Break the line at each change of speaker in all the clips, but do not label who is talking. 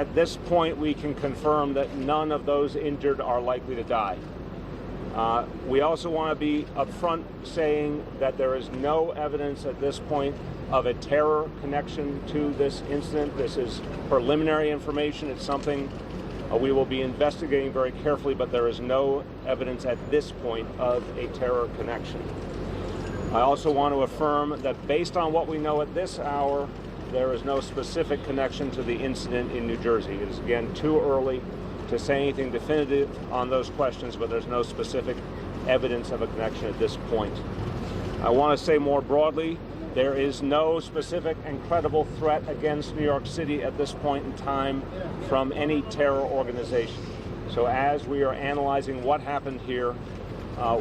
at this point, we can confirm that none of those injured are likely to die. We also want to be upfront saying that there is no evidence at this point of a terror connection to this incident. This is preliminary information. It's something we will be investigating very carefully, but there is no evidence at this point of a terror connection. I also want to affirm that based on what we know at this hour, there is no specific connection to the incident in New Jersey. It is, again, too early to say anything definitive on those questions, but there's no specific evidence of a connection at this point. I want to say more broadly, there is no specific and credible threat against New York City at this point in time from any terror organization. So as we are analyzing what happened here,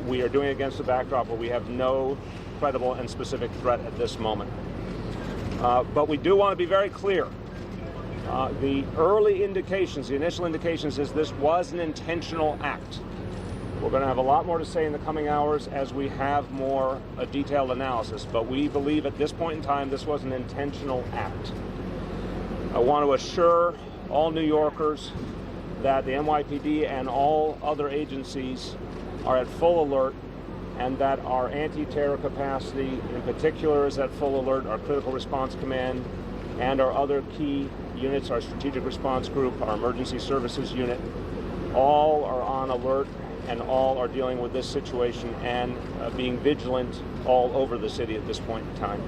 we are doing it against the backdrop where we have no credible and specific threat at this moment. But we do want to be very clear. The early indications, the initial indications, is this was an intentional act. We're going to have a lot more to say in the coming hours as we have more detailed analysis, but we believe at this point in time this was an intentional act. I want to assure all New Yorkers that the NYPD and all other agencies are at full alert, and that our anti-terror capacity in particular is at full alert, our Critical Response Command and our other key units, our Strategic Response Group, our Emergency Services Unit, all are on alert and all are dealing with this situation and being vigilant all over the city at this point in time.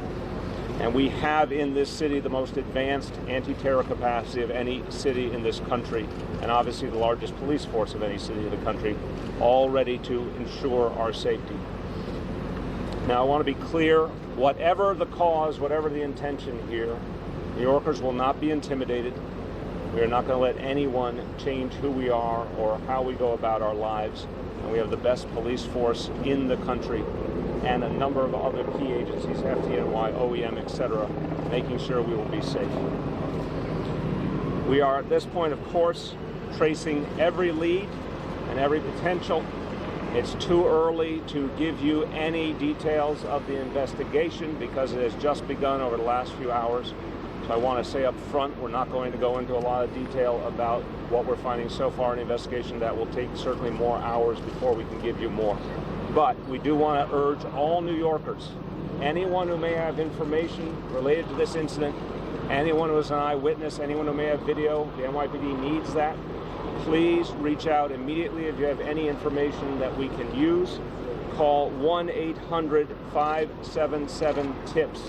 And we have in this city the most advanced anti-terror capacity of any city in this country, and obviously the largest police force of any city in the country, all ready to ensure our safety. Now, I want to be clear, whatever the cause, whatever the intention here, New Yorkers will not be intimidated. We are not going to let anyone change who we are or how we go about our lives. And we have the best police force in the country and a number of other key agencies, FDNY, OEM, etc., making sure we will be safe. We are at this point, of course, tracing every lead and every potential. It's too early to give you any details of the investigation because it has just begun over the last few hours. So I want to say up front, we're not going to go into a lot of detail about what we're finding so far in the investigation. That will take certainly more hours before we can give you more. But we do want to urge all New Yorkers, anyone who may have information related to this incident, anyone who is an eyewitness, anyone who may have video, the NYPD needs that. Please reach out immediately if you have any information that we can use. Call 1-800-577-TIPS.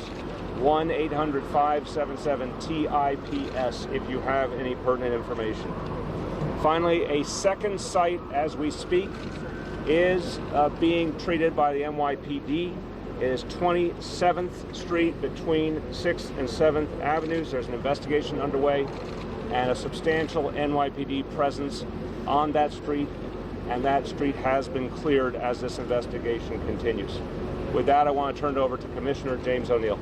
1-800-577-TIPS if you have any pertinent information. Finally, a second site as we speak is being treated by the NYPD. It is 27th Street between 6th and 7th Avenues. There's an investigation underway and a substantial NYPD presence on that street, and that street has been cleared as this investigation continues. With that, I want to turn it over to Commissioner James O'Neill.